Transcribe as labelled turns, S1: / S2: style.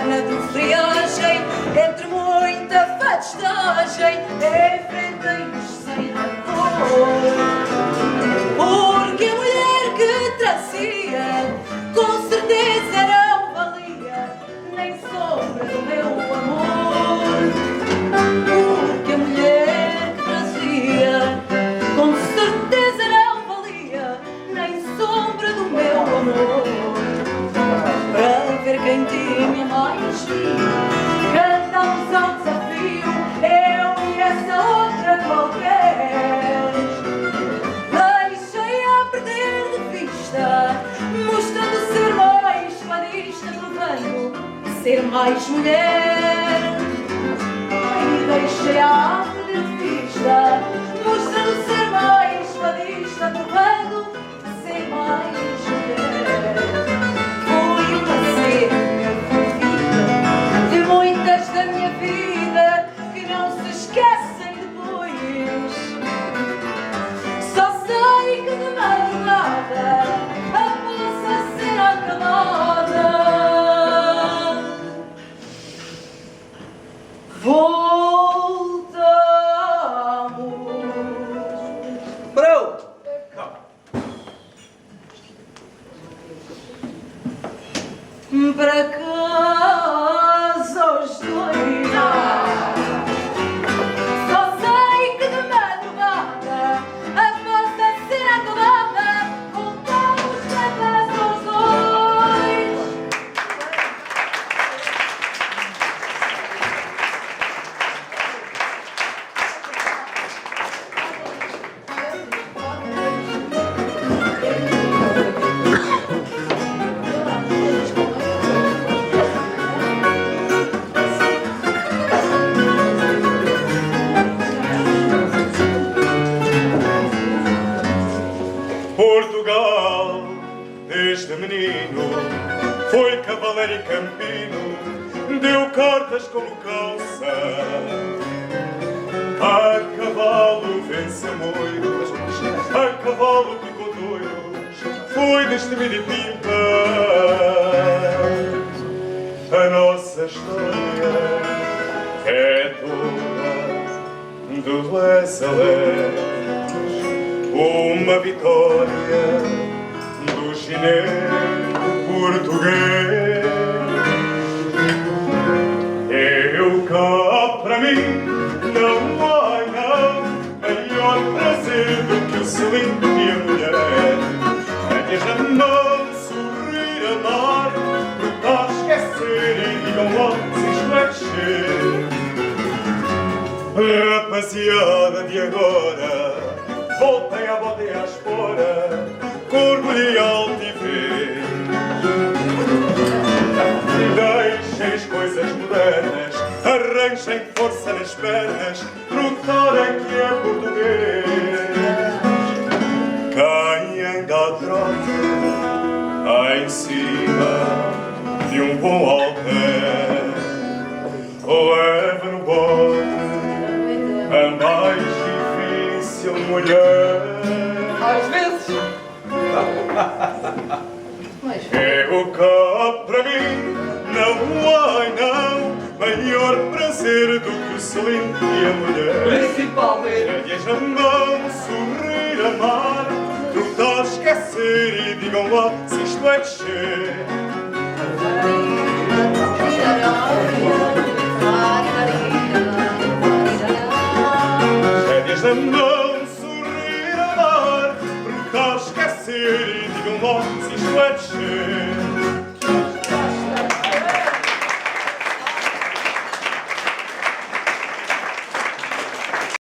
S1: cena de friagem, entre muita festagem, enfrentei-nos sem rancor. Porque a mulher que trazia, com certeza não valia nem sombra do meu amor. Porque a mulher que trazia, com certeza não valia nem sombra do meu amor. Para ver quem tinha mais fio, cantamos ao desafio, eu e essa outra qualquer. Deixei a perder de vista, mostrando ser mais fadista, provando ser mais mulher. Ai, deixei a perder de vista, mostrando ser mais fadista, provando ser mais mulher. Fui uma cena fodida de muitas da minha vida que não se esquecem depois. Só sei que de madrugada a poça será acabada. Voltamos para casa os dois. Só sei que de madrugada a poça será acabada. Voltamos para casa os dois.
S2: Portugal, desde menino, foi cavaleiro e campino, deu cartas como calça. A cavalo vence moiros, a cavalo picou doiros, foi destemido e pimpa. A nossa história é toda do les a les. Uma vitória do chinês português. Eu cá para mim não há maior prazer do que o selim e a mulher. Antes a mão, sorrir, amar, brotar, esquecer e digam lá se esclarecer. Rapaziada de agora, voltem à bota e à espora, com orgulho e altivez. Deixem as coisas modernas, arranchem força nas pernas, notarem que é português. Quem anda a trote, em cima de um bom alter, leva no bote a mais difícil mulher.
S1: Às vezes.
S2: Eu cá para mim não há maior prazer do que o selim e a mulher.
S1: Principalmente.
S2: Rédeas na mão, sorrir, amar, trotar, esquecer e digam lá se isto é descer. Rédeas na mão, sorrir, amar, trotar, esquecer e digam lá se isto é descer.